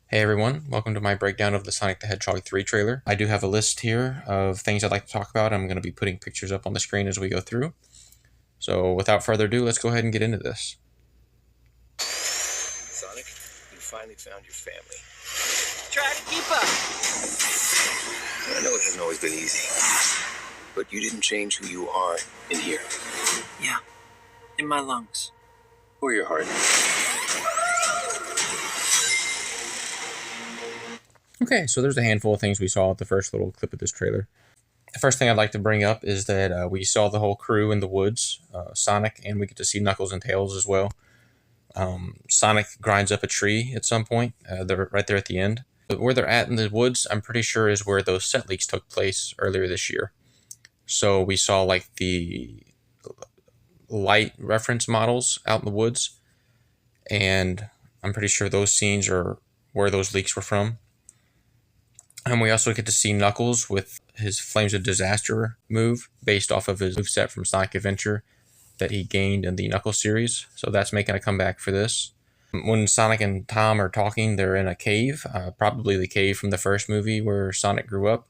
Hey everyone, welcome to my breakdown of the Sonic the Hedgehog 3 trailer. I do have a list here of things I'd like to talk about. I'm going to be putting pictures up on the screen as we go through. So without further ado, let's go ahead and get into this. Sonic, you finally found your family. Try to keep up. I know it hasn't always been easy, but you didn't change who you are in here. Yeah, in my lungs. Or your heart. Okay, so there's a handful of things we saw at the first little clip of this trailer. The first thing I'd like to bring up is that we saw the whole crew in the woods, Sonic, and we get to see Knuckles and Tails as well. Sonic grinds up a tree at some point, they're right there at the end. But where they're at in the woods, I'm pretty sure is where those set leaks took place earlier this year. So we saw like the light reference models out in the woods, and I'm pretty sure those scenes are where those leaks were from. And we also get to see Knuckles with his Flames of Disaster move based off of his moveset from Sonic Adventure that he gained in the Knuckles series. So that's making a comeback for this. When Sonic and Tom are talking, they're in a cave, probably the cave from the first movie where Sonic grew up.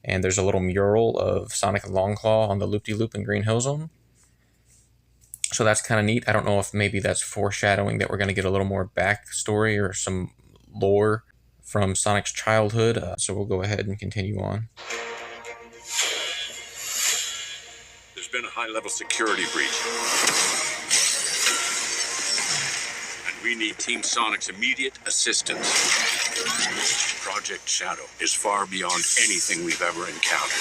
And there's a little mural of Sonic and Longclaw on the loop-de-loop in Green Hill Zone. So that's kind of neat. I don't know if maybe that's foreshadowing that we're going to get a little more backstory or some lore from Sonic's childhood. So we'll go ahead and continue on. There's been a high-level security breach. And we need Team Sonic's immediate assistance. Project Shadow is far beyond anything we've ever encountered.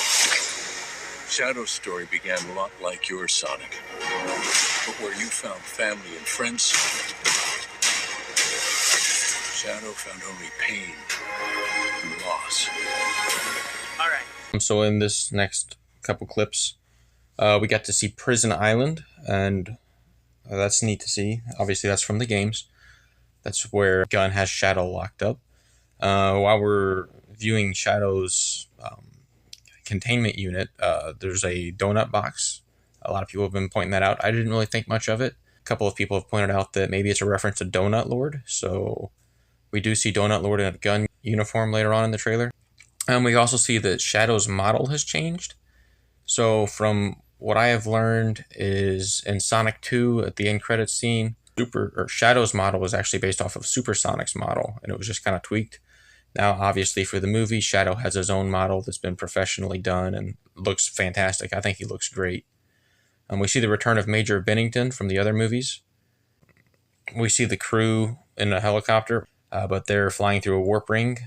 Shadow's story began a lot like yours, Sonic. But where you found family and friends, Shadow found only pain and loss. All right. So in this next couple clips, we got to see Prison Island, and that's neat to see. Obviously, that's from the games. That's where Gun has Shadow locked up. While we're viewing Shadow's containment unit, there's a donut box. A lot of people have been pointing that out. I didn't really think much of it. A couple of people have pointed out that maybe it's a reference to Donut Lord. So we do see Donut Lord in a gun uniform later on in the trailer. And we also see that Shadow's model has changed. So from what I have learned is in Sonic 2 at the end credits scene, Shadow's model was actually based off of Super Sonic's model, and it was just kind of tweaked. Now, obviously, for the movie, Shadow has his own model that's been professionally done and looks fantastic. I think he looks great. We see the return of Major Bennington from the other movies. We see the crew in a helicopter, but they're flying through a warp ring.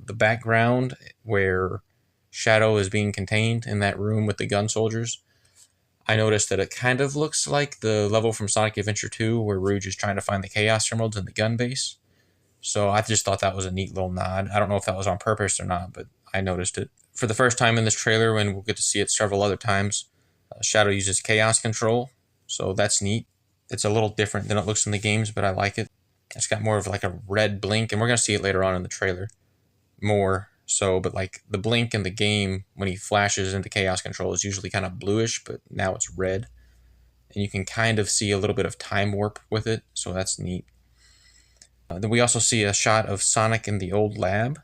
The background where Shadow is being contained in that room with the gun soldiers, I noticed that it kind of looks like the level from Sonic Adventure 2 where Rouge is trying to find the Chaos Emeralds in the gun base. So I just thought that was a neat little nod. I don't know if that was on purpose or not, but I noticed it. For the first time in this trailer, and we'll get to see it several other times, Shadow uses Chaos Control, so that's neat. It's a little different than it looks in the games, but I like it. It's got more of like a red blink, and we're going to see it later on in the trailer more so, but like the blink in the game when he flashes into Chaos Control is usually kind of bluish, but now it's red. And you can kind of see a little bit of time warp with it, so that's neat. Then we also see a shot of Sonic in the old lab.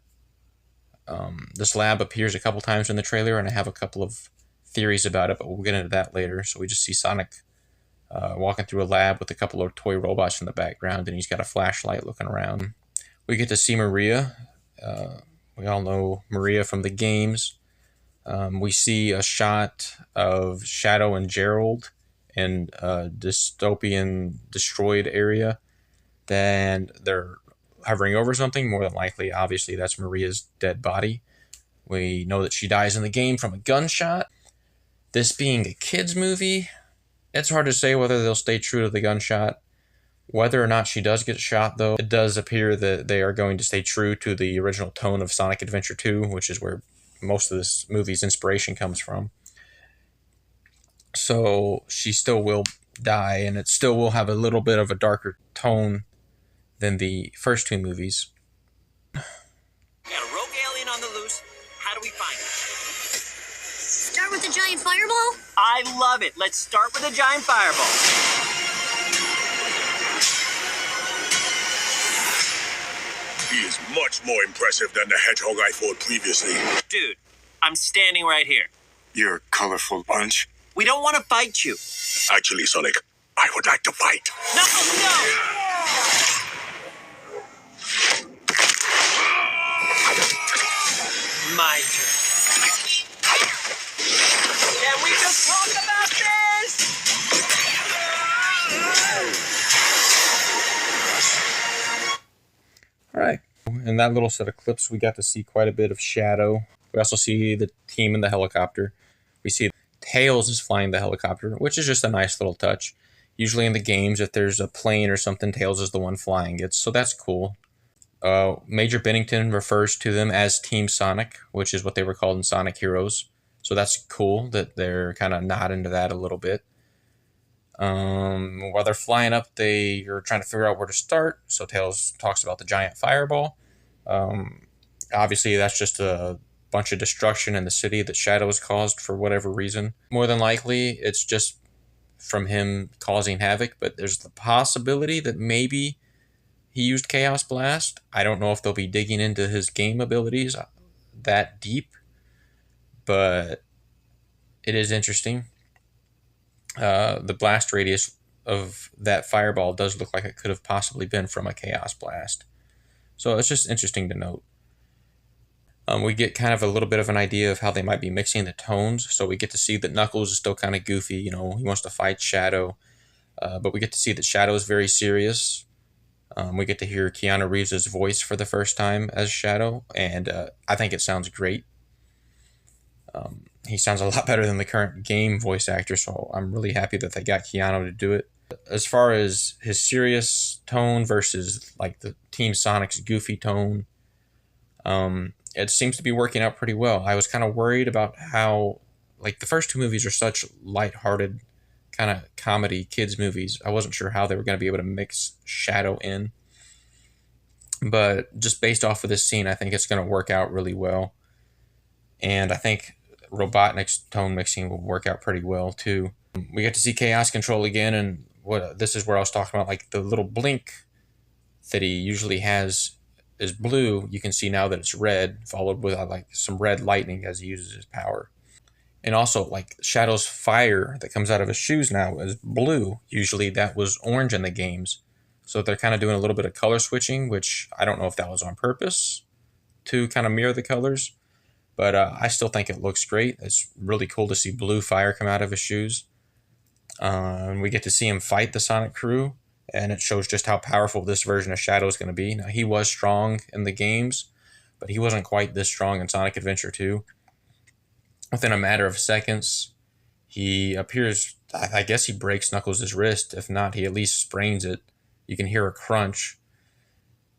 This lab appears a couple times in the trailer, and I have a couple of theories about it, but we'll get into that later. So we just see Sonic walking through a lab with a couple of toy robots in the background, and he's got a flashlight looking around. We get to see Maria. We all know Maria from the games. We see a shot of Shadow and Gerald in a dystopian destroyed area. Then they're hovering over something. More than likely, obviously, that's Maria's dead body. We know that she dies in the game from a gunshot. This being a kid's movie, it's hard to say whether they'll stay true to the gunshot. Whether or not she does get shot, though, it does appear that they are going to stay true to the original tone of Sonic Adventure 2, which is where most of this movie's inspiration comes from. So she still will die, and it still will have a little bit of a darker tone than the first two movies. We got a rogue alien on the loose. How do we find it? Start with a giant fireball? I love it. Let's start with a giant fireball. He is much more impressive than the hedgehog I fought previously. Dude, I'm standing right here. You're a colorful bunch. We don't want to fight you. Actually, Sonic, I would like to fight. Knuckles, no! My turn. Can we just talk about this? All right. In that little set of clips, we got to see quite a bit of Shadow. We also see the team in the helicopter. We see Tails is flying the helicopter, which is just a nice little touch. Usually in the games, if there's a plane or something, Tails is the one flying it, so that's cool. Major Bennington refers to them as Team Sonic, which is what they were called in Sonic Heroes. So that's cool that they're kind of nodding to that a little bit. While they're flying up, they are trying to figure out where to start. So Tails talks about the giant fireball. Obviously, that's just a bunch of destruction in the city that Shadow has caused for whatever reason. More than likely, it's just from him causing havoc, but there's the possibility that maybe he used Chaos Blast. I don't know if they'll be digging into his game abilities that deep, but it is interesting. The blast radius of that fireball does look like it could have possibly been from a Chaos Blast. So it's just interesting to note. We get kind of a little bit of an idea of how they might be mixing the tones. So we get to see that Knuckles is still kind of goofy. You know, he wants to fight Shadow. But we get to see that Shadow is very serious. We get to hear Keanu Reeves' voice for the first time as Shadow. And I think it sounds great. He sounds a lot better than the current game voice actor. So I'm really happy that they got Keanu to do it. As far as his serious tone versus like the Team Sonic's goofy tone, it seems to be working out pretty well. I was kind of worried about how, like, the first two movies are such lighthearted kind of comedy kids movies. I wasn't sure how they were going to be able to mix Shadow in. But just based off of this scene, I think it's going to work out really well. And I think Robotnik's tone mixing will work out pretty well too. We get to see Chaos Control again, and this is where I was talking about, like, the little blink that he usually has is blue. You can see now that it's red, followed with like some red lightning as he uses his power. And also, like, Shadow's fire that comes out of his shoes now is blue. Usually that was orange in the games. So they're kind of doing a little bit of color switching, which I don't know if that was on purpose to kind of mirror the colors. But I still think it looks great. It's really cool to see blue fire come out of his shoes. And we get to see him fight the Sonic crew. And it shows just how powerful this version of Shadow is going to be. Now, he was strong in the games, but he wasn't quite this strong in Sonic Adventure 2. Within a matter of seconds, he appears, I guess he breaks Knuckles' wrist. If not, he at least sprains it. You can hear a crunch.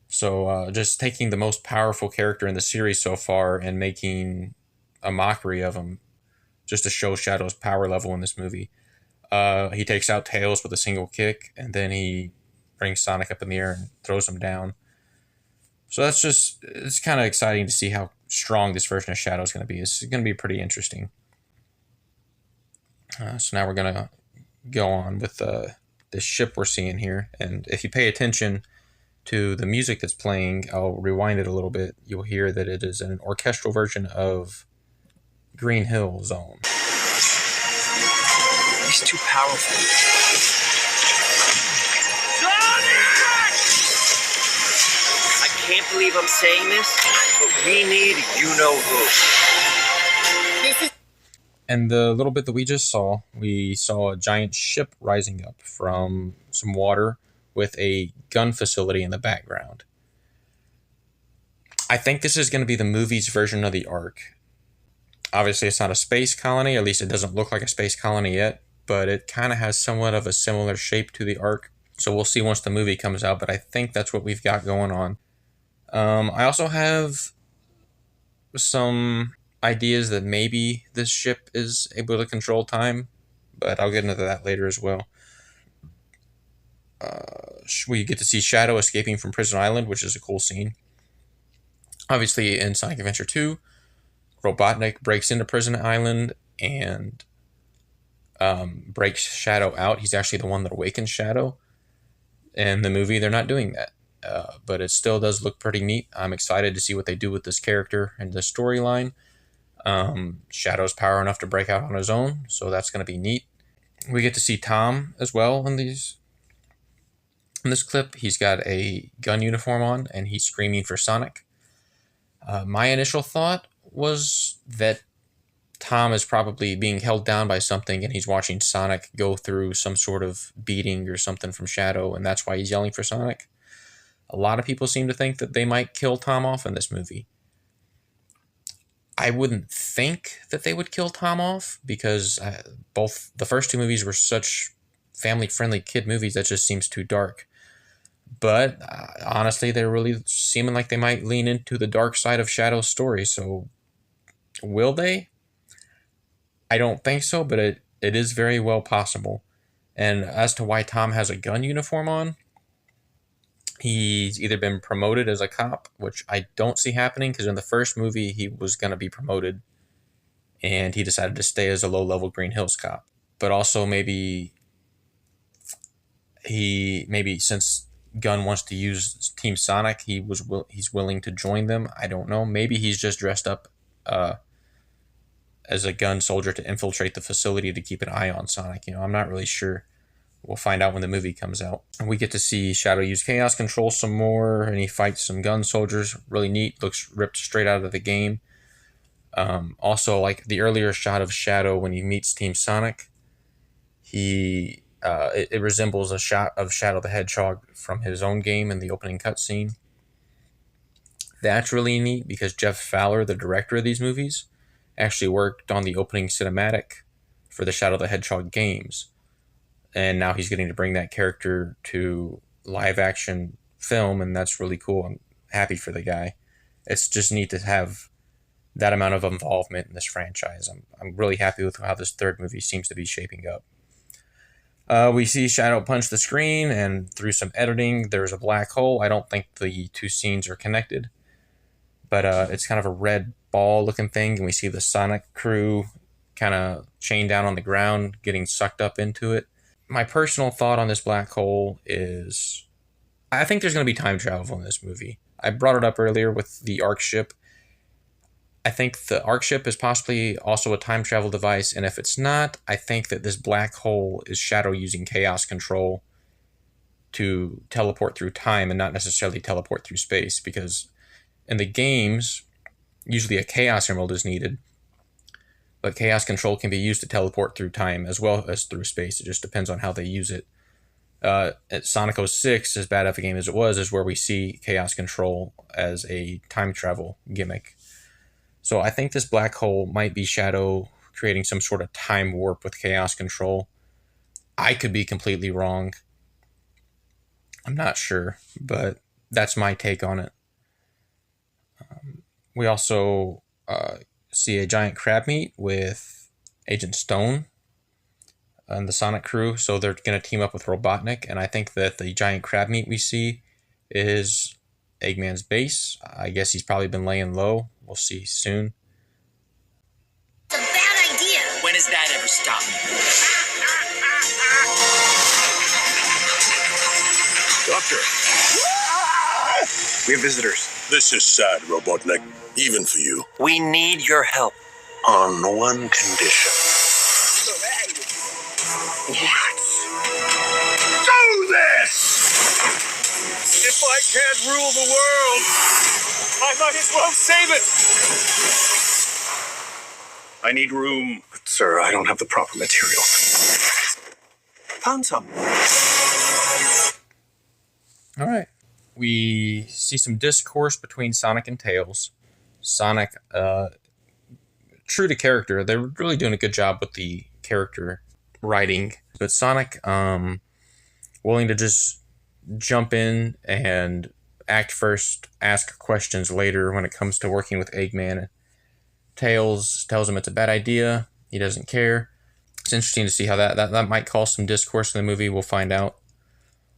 So just taking the most powerful character in the series so far and making a mockery of him, just to show Shadow's power level in this movie. He takes out Tails with a single kick, and then he brings Sonic up in the air and throws him down. So it's kind of exciting to see how strong this version of Shadow is going to be. It's going to be pretty interesting. So now we're going to go on with this ship we're seeing here. And if you pay attention to the music that's playing, I'll rewind it a little bit. You'll hear that it is an orchestral version of Green Hill Zone. He's too powerful. I can't believe I'm saying this, but we need you-know-who. And the little bit that we just saw, we saw a giant ship rising up from some water with a gun facility in the background. I think this is going to be the movie's version of the Ark. Obviously, it's not a space colony, at least it doesn't look like a space colony yet, but it kind of has somewhat of a similar shape to the Ark. So we'll see once the movie comes out, but I think that's what we've got going on. I also have some ideas that maybe this ship is able to control time, but I'll get into that later as well. We get to see Shadow escaping from Prison Island, which is a cool scene. Obviously, in Sonic Adventure 2, Robotnik breaks into Prison Island and breaks Shadow out. He's actually the one that awakens Shadow. In the movie, they're not doing that. but it still does look pretty neat. I'm excited to see what they do with this character and the storyline. Shadow's power enough to break out on his own, so that's going to be neat. We get to see Tom as well in this clip. He's got a gun uniform on, and he's screaming for Sonic. My initial thought was that Tom is probably being held down by something, and he's watching Sonic go through some sort of beating or something from Shadow, and that's why he's yelling for Sonic. A lot of people seem to think that they might kill Tom off in this movie. I wouldn't think that they would kill Tom off, because both the first two movies were such family-friendly kid movies that just seems too dark. But honestly, they're really seeming like they might lean into the dark side of Shadow's story, so will they? I don't think so, but it is very well possible. And as to why Tom has a gun uniform on, he's either been promoted as a cop, which I don't see happening, because in the first movie he was going to be promoted, and he decided to stay as a low-level Green Hills cop. But also maybe since Gunn wants to use Team Sonic, he's willing to join them. I don't know. Maybe he's just dressed up as a gun soldier to infiltrate the facility to keep an eye on Sonic. I'm not really sure. We'll find out when the movie comes out. And we get to see Shadow use chaos control some more, and he fights some gun soldiers. Really neat. Looks ripped straight out of the game. Also, like the earlier shot of Shadow when he meets Team Sonic, it resembles a shot of Shadow the Hedgehog from his own game in the opening cutscene. That's really neat, because Jeff Fowler, the director of these movies, actually worked on the opening cinematic for the Shadow the Hedgehog games. And now he's getting to bring that character to live action film, and that's really cool. I'm happy for the guy. It's just neat to have that amount of involvement in this franchise. I'm really happy with how this third movie seems to be shaping up. We see Shadow punch the screen, and through some editing, there's a black hole. I don't think the two scenes are connected, but it's kind of a red ball looking thing, and we see the Sonic crew kind of chained down on the ground, getting sucked up into it. My personal thought on this black hole is I think there's going to be time travel in this movie. I brought it up earlier with the Ark ship. I think the Ark ship is possibly also a time travel device, and if it's not, I think that this black hole is Shadow using chaos control to teleport through time and not necessarily teleport through space, because in the games, usually a chaos emerald is needed, but chaos control can be used to teleport through time as well as through space. It just depends on how they use it. At Sonic 06, as bad of a game as it was, is where we see chaos control as a time travel gimmick. So I think this black hole might be Shadow creating some sort of time warp with chaos control. I could be completely wrong. I'm not sure, but that's my take on it. We also see a giant crab meet with Agent Stone and the Sonic crew. So they're going to team up with Robotnik, and I think that the giant crab meat we see is Eggman's base. I guess he's probably been laying low. We'll see soon. It's a bad idea. When has that ever stopped? Doctor! We have visitors. This is sad, Robotnik. Even for you. We need your help. On one condition. What? Do this! If I can't rule the world, I might as well save it. I need room. But, sir, I don't have the proper materials. Found some. All right. We see some discourse between Sonic and Tails. Sonic, true to character, they're really doing a good job with the character writing. But Sonic, willing to just jump in and act first, ask questions later when it comes to working with Eggman. Tails tells him it's a bad idea. He doesn't care. It's interesting to see how that might cause some discourse in the movie. We'll find out.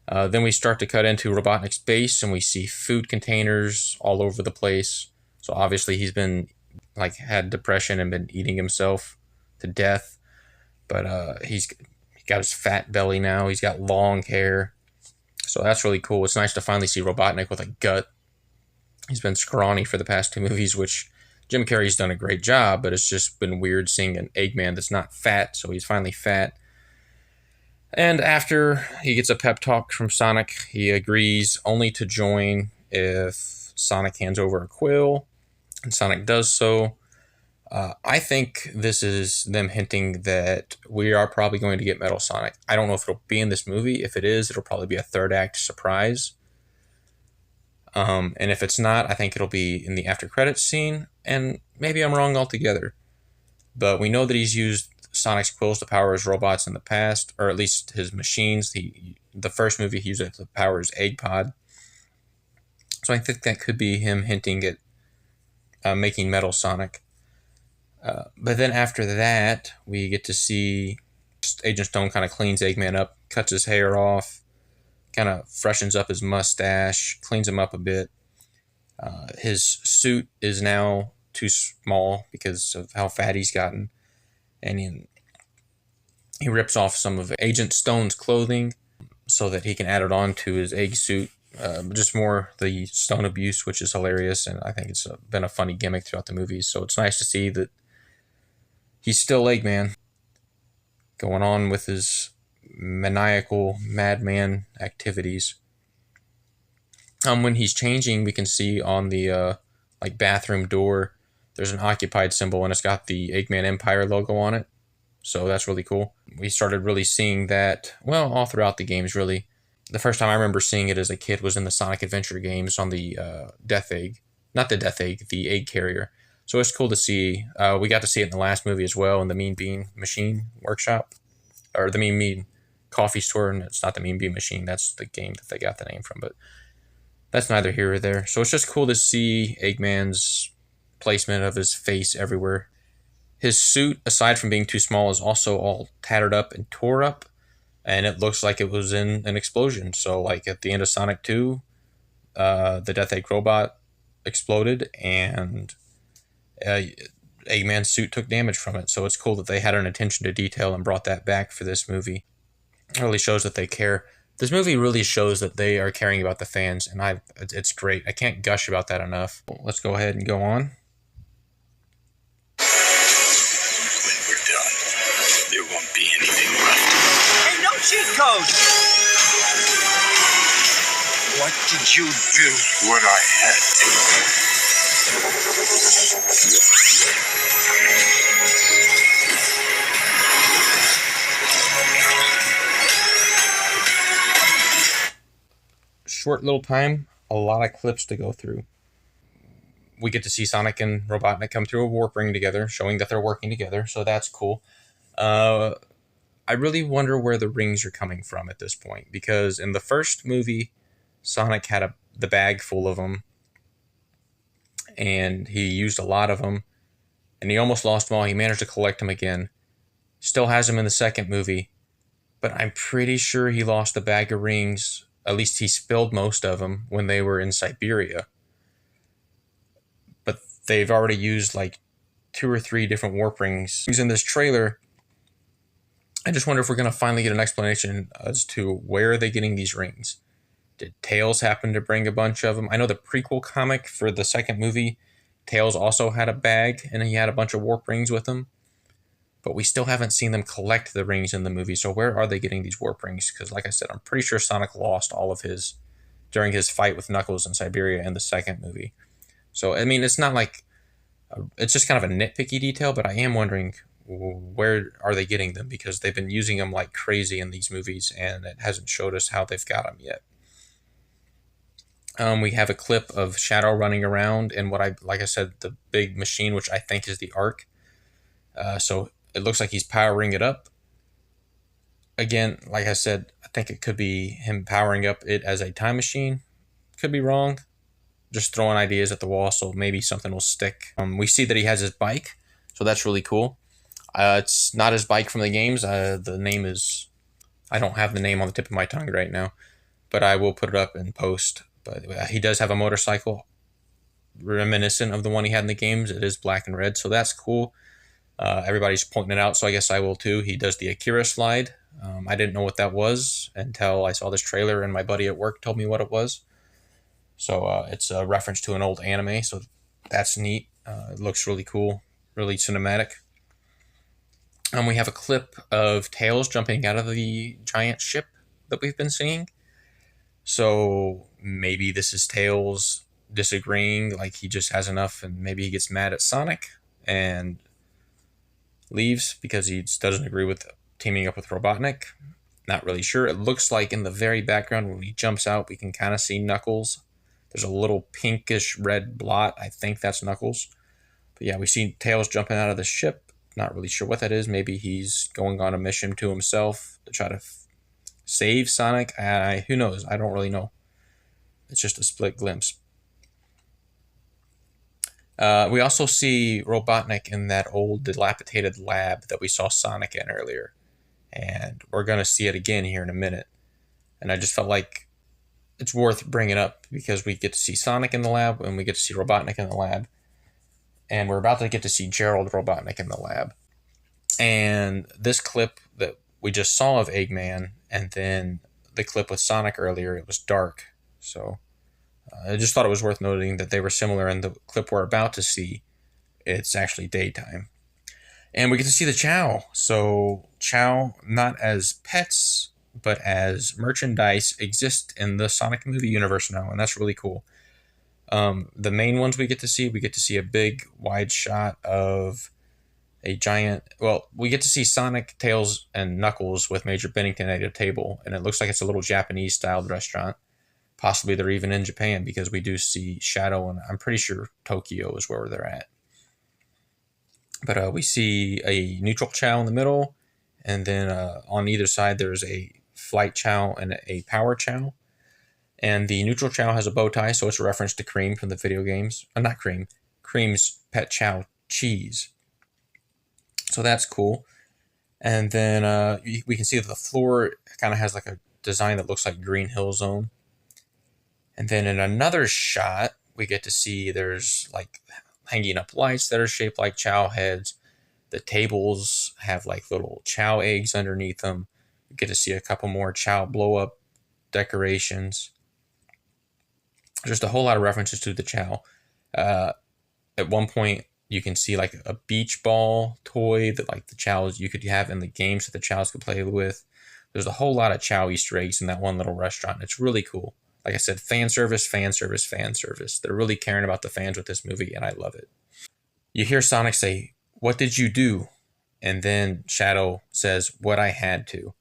Then we start to cut into Robotnik's base, and we see food containers all over the place. So obviously he's been had depression and been eating himself to death. But he's got his fat belly now. He's got long hair. So that's really cool. It's nice to finally see Robotnik with a gut. He's been scrawny for the past 2 movies, which Jim Carrey's done a great job, but it's just been weird seeing an Eggman that's not fat, so he's finally fat. And after he gets a pep talk from Sonic, he agrees only to join if Sonic hands over a quill, and Sonic does so. I think this is them hinting that we are probably going to get Metal Sonic. I don't know if it'll be in this movie. If it is, it'll probably be a third act surprise. And if it's not, I think it'll be in the after credits scene. And maybe I'm wrong altogether. But we know that he's used Sonic's quills to power his robots in the past, or at least his machines. The first movie he used it to power his egg pod. So I think that could be him hinting at making Metal Sonic. But then after that, we get to see Agent Stone kind of cleans Eggman up, cuts his hair off, kind of freshens up his mustache, cleans him up a bit. His suit is now too small because of how fat he's gotten. And he rips off some of Agent Stone's clothing so that he can add it on to his egg suit. Just more the Stone abuse, which is hilarious, and I think it's been a funny gimmick throughout the movies. So it's nice to see that he's still Eggman, going on with his maniacal madman activities. When he's changing, we can see on the bathroom door, there's an occupied symbol, and it's got the Eggman Empire logo on it. So that's really cool. We started really seeing that, well, all throughout the games, really. The first time I remember seeing it as a kid was in the Sonic Adventure games on the Death Egg. Not the Death Egg, the Egg Carrier. So it's cool to see. We got to see it in the last movie as well in the Mean Bean Machine Workshop. Or the Mean Bean Coffee Store. And it's not the Mean Bean Machine. That's the game that they got the name from. But that's neither here or there. So it's just cool to see Eggman's placement of his face everywhere. His suit, aside from being too small, is also all tattered up and tore up. And it looks like it was in an explosion. So like at the end of Sonic 2, the Death Egg robot exploded and Eggman's suit took damage from it. So it's cool that they had an attention to detail and brought that back for this movie. It really shows that they care. This movie really shows that they are caring about the fans, and it's great. I can't gush about that enough. Let's go ahead and go on. When we're done, there won't be anything left. Hey, no cheat codes! What did you do? What I had to. Short little time, a lot of clips to go through. We get to see Sonic and Robotnik come through a warp ring together, showing that they're working together, so that's cool. I really wonder where the rings are coming from at this point, because in the first movie, Sonic had the bag full of them, and he used a lot of them, and he almost lost them all. He managed to collect them again. Still has them in the second movie, but I'm pretty sure he lost the bag of rings. At least he spilled most of them when they were in Siberia. But they've already used like 2 or 3 different warp rings. In this trailer, I just wonder if we're going to finally get an explanation as to where are they getting these rings. Did Tails happen to bring a bunch of them? I know the prequel comic for the second movie, Tails also had a bag and he had a bunch of warp rings with him. But we still haven't seen them collect the rings in the movie. So where are they getting these warp rings? Because like I said, I'm pretty sure Sonic lost all of his during his fight with Knuckles in Siberia in the second movie. So, I mean, it's not like... it's just kind of a nitpicky detail, but I am wondering where are they getting them? Because they've been using them like crazy in these movies, and it hasn't showed us how they've got them yet. We have a clip of Shadow running around in like I said, the big machine, which I think is the Ark. So it looks like he's powering it up. Again, like I said, I think it could be him powering up it as a time machine. Could be wrong. Just throwing ideas at the wall, so maybe something will stick. We see that he has his bike, so that's really cool. It's not his bike from the games. The name is... I don't have the name on the tip of my tongue right now, but I will put it up in post. But he does have a motorcycle reminiscent of the one he had in the games. It is black and red, so that's cool. Everybody's pointing it out, so I guess I will too. He does the Akira slide, I didn't know what that was until I saw this trailer and my buddy at work told me what it was. So it's a reference to an old anime, so that's neat. It looks really cool, really cinematic. We have a clip of Tails jumping out of the giant ship that we've been seeing. So maybe this is Tails disagreeing, like he just has enough, and maybe he gets mad at Sonic and leaves because he doesn't agree with teaming up with Robotnik. Not really sure. It looks like in the very background when he jumps out, we can kind of see Knuckles. There's a little pinkish red blot. I think that's Knuckles. But yeah, we see Tails jumping out of the ship. Not really sure what that is. Maybe he's going on a mission to himself to try to save Sonic. Who knows? I don't really know. It's just a split glimpse. We also see Robotnik in that old dilapidated lab that we saw Sonic in earlier. And we're going to see it again here in a minute. And I just felt like it's worth bringing up because we get to see Sonic in the lab and we get to see Robotnik in the lab. And we're about to get to see Gerald Robotnik in the lab. And this clip that we just saw of Eggman and then the clip with Sonic earlier, it was dark. So I just thought it was worth noting that they were similar in the clip we're about to see. It's actually daytime. And we get to see the Chow. So Chow, not as pets, but as merchandise, exist in the Sonic movie universe now. And that's really cool. The main ones we get to see a big wide shot of a giant, we get to see Sonic, Tails, and Knuckles with Major Bennington at a table, and it looks like it's a little Japanese-styled restaurant. Possibly they're even in Japan because we do see Shadow, and I'm pretty sure Tokyo is where they're at. But we see a neutral Chow in the middle, and then on either side there's a flight Chow and a power Chow. And the neutral Chow has a bow tie, so it's a reference to Cream from the video games. Not Cream. Cream's pet Chow, Cheese. So that's cool. And then we can see that the floor kind of has like a design that looks like Green Hill Zone. And then in another shot, we get to see there's like hanging up lights that are shaped like Chow heads. The tables have like little Chow eggs underneath them. We get to see a couple more Chow blow-up decorations. Just a whole lot of references to the Chow. At one point, you can see like a beach ball toy that like the Chows you could have in the games that the Chows could play with. There's a whole lot of Chow Easter eggs in that one little restaurant. It's really cool. Like I said, fan service, fan service, fan service. They're really caring about the fans with this movie, and I love it. You hear Sonic say, "What did you do?" And then Shadow says, "What I had to."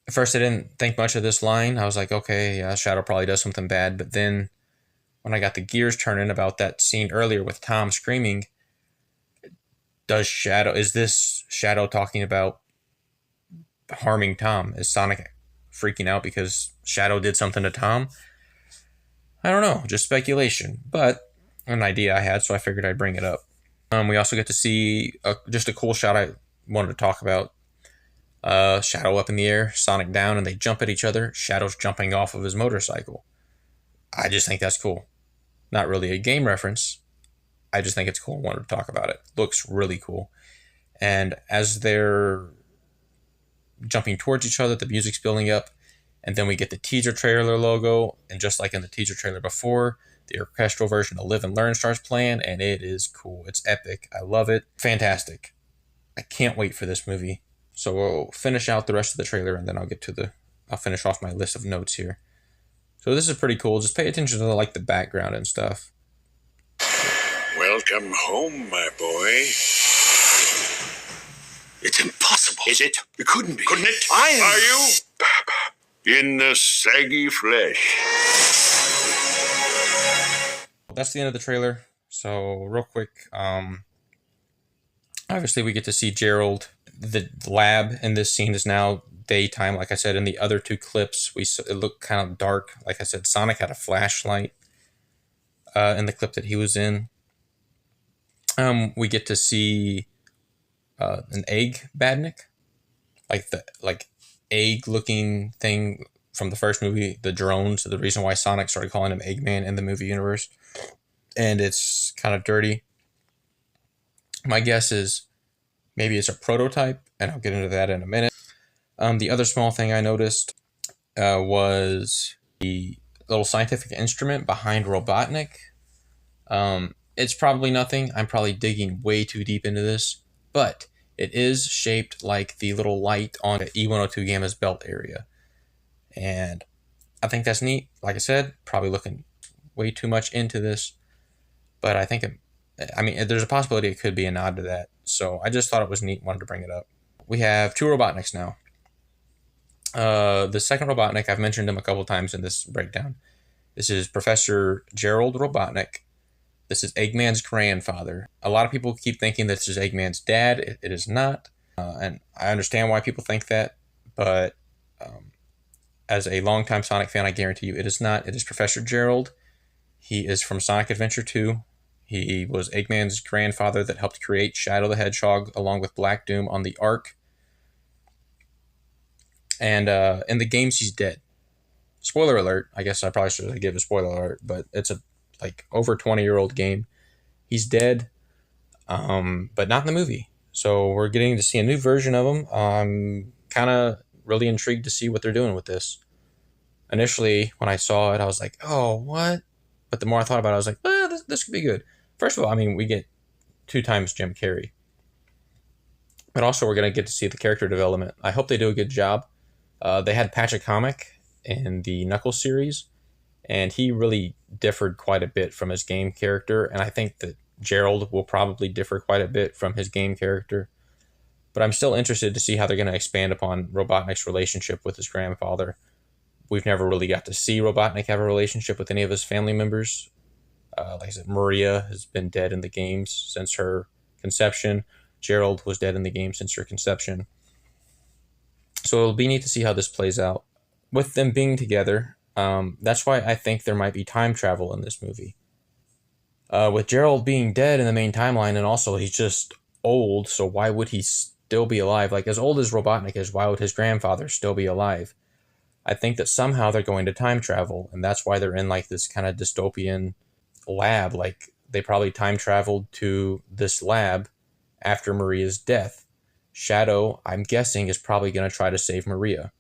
At first, I didn't think much of this line. I was like, okay, yeah, Shadow probably does something bad. But then when I got the gears turning about that scene earlier with Tom screaming, is this Shadow talking about harming Tom? Is Sonic freaking out because Shadow did something to Tom? I don't know, just speculation, but an idea I had, so I figured I'd bring it up. We also get to see just a cool shot I wanted to talk about. Shadow up in the air, Sonic down, and they jump at each other. Shadow's jumping off of his motorcycle. I just think that's cool. Not really a game reference. I just think it's cool. I wanted to talk about it. Looks really cool. And as they're jumping towards each other, the music's building up, and then we get the teaser trailer logo, and just like in the teaser trailer before, the orchestral version of Live and Learn starts playing, and it is cool. It's epic. I love it. Fantastic. I can't wait for this movie. So we'll finish out the rest of the trailer, and then I'll finish off my list of notes here. So this is pretty cool. Just pay attention to the background and stuff. Welcome home, my boy. It's impossible. Is it? It couldn't be. Couldn't it? Are you? In the saggy flesh. That's the end of the trailer. So real quick, obviously we get to see Gerald. The lab in this scene is now daytime. Like I said, in the other two clips, it looked kind of dark. Like I said, Sonic had a flashlight in the clip that he was in. We get to see an egg badnik, like the egg-looking thing from the first movie, the drones. The reason why Sonic started calling him Eggman in the movie universe, and it's kind of dirty. My guess is maybe it's a prototype and I'll get into that in a minute. The other small thing I noticed was the little scientific instrument behind Robotnik. It's probably nothing. I'm probably digging way too deep into this, but it is shaped like the little light on E102 Gamma's belt area. And I think that's neat. Like I said, probably looking way too much into this, but I think there's a possibility it could be a nod to that. So I just thought it was neat, wanted to bring it up. We have 2 Robotniks now. The second Robotnik, I've mentioned him a couple times in this breakdown. This is Professor Gerald Robotnik. This is Eggman's grandfather. A lot of people keep thinking this is Eggman's dad. It is not. And I understand why people think that, but as a longtime Sonic fan, I guarantee you it is not. It is Professor Gerald. He is from Sonic Adventure 2. He was Eggman's grandfather that helped create Shadow the Hedgehog along with Black Doom on the Ark. And in the games, he's dead. Spoiler alert. I guess I probably should give a spoiler alert, but it's a over 20-year-old game. He's dead, but not in the movie. So we're getting to see a new version of him. I'm kind of really intrigued to see what they're doing with this. Initially, when I saw it, I was like, oh, what? But the more I thought about it, I was like, this could be good. First of all, we get 2 times Jim Carrey. But also, we're going to get to see the character development. I hope they do a good job. They had Patrick Comic in the Knuckles series, and he really differed quite a bit from his game character, and I think that Gerald will probably differ quite a bit from his game character. But I'm still interested to see how they're going to expand upon Robotnik's relationship with his grandfather. We've never really got to see Robotnik have a relationship with any of his family members. Like I said, Maria has been dead in the games since her conception. Gerald was dead in the game since her conception. So it'll be neat to see how this plays out. With them being together, that's why I think there might be time travel in this movie. With Gerald being dead in the main timeline, and also he's just old, so why would he still be alive? Like, as old as Robotnik is, why would his grandfather still be alive? I think that somehow they're going to time travel, and that's why they're in like this kind of dystopian lab. Like, they probably time traveled to this lab after Maria's death. Shadow, I'm guessing, is probably going to try to save Maria.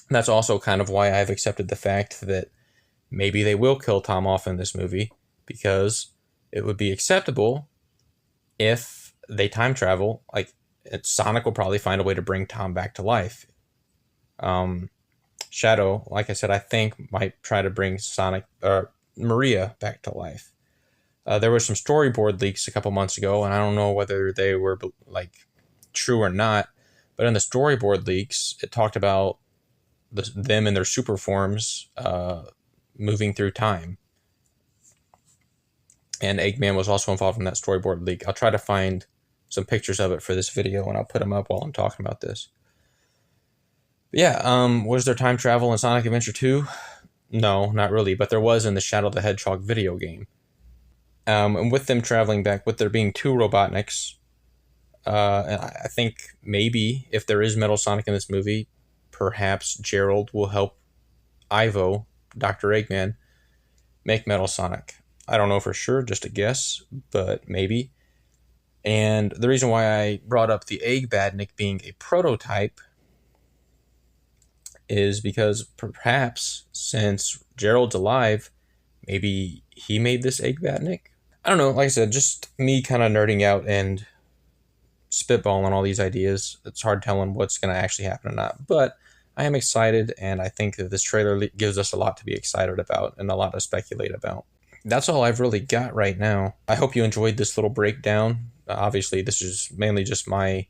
And that's also kind of why I've accepted the fact that maybe they will kill Tom off in this movie, because it would be acceptable if they time travel. Like, Sonic will probably find a way to bring Tom back to life. Shadow, like I said, I think might try to bring Maria back to life. There were some storyboard leaks a couple months ago, and I don't know whether they were like true or not, but in the storyboard leaks, it talked about them in their super forms moving through time. And Eggman was also involved in that storyboard leak. I'll try to find some pictures of it for this video, and I'll put them up while I'm talking about this. But yeah, was there time travel in Sonic Adventure 2? No, not really, but there was in the Shadow the Hedgehog video game. And with them traveling back, with there being 2 Robotniks, I think maybe if there is Metal Sonic in this movie, perhaps Gerald will help Ivo, Dr. Eggman, make Metal Sonic. I don't know for sure, just a guess, but maybe. And the reason why I brought up the Eggbadnik being a prototype is because perhaps since Gerald's alive, maybe he made this Eggbadnik. I don't know, like I said, just me kind of nerding out and spitballing all these ideas. It's hard telling what's going to actually happen or not, but I am excited, and I think that this trailer gives us a lot to be excited about and a lot to speculate about. That's all I've really got right now. I hope you enjoyed this little breakdown. Obviously, this is mainly just my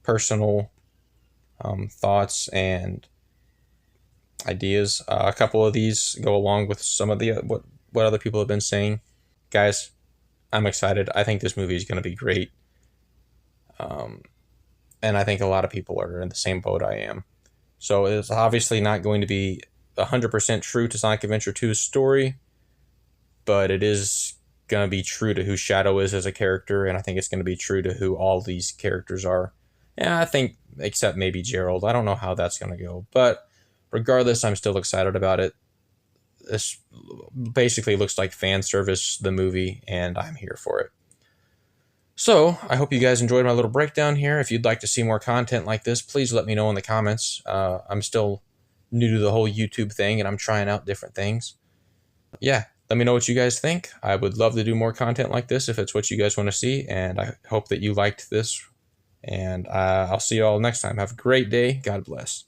personal thoughts and ideas. A couple of these go along with some of the what other people have been saying. Guys, I'm excited. I think this movie is going to be great. And I think a lot of people are in the same boat I am. So it's obviously not going to be 100% true to Sonic Adventure 2's story, but it is going to be true to who Shadow is as a character, and I think it's going to be true to who all these characters are. And I think, except maybe Gerald. I don't know how that's going to go, but regardless, I'm still excited about it. This basically looks like fan service, the movie, and I'm here for it. So, I hope you guys enjoyed my little breakdown here. If you'd like to see more content like this, please let me know in the comments. I'm still new to the whole YouTube thing, and I'm trying out different things. Yeah, let me know what you guys think. I would love to do more content like this if it's what you guys want to see, and I hope that you liked this. And I'll see you all next time. Have a great day. God bless.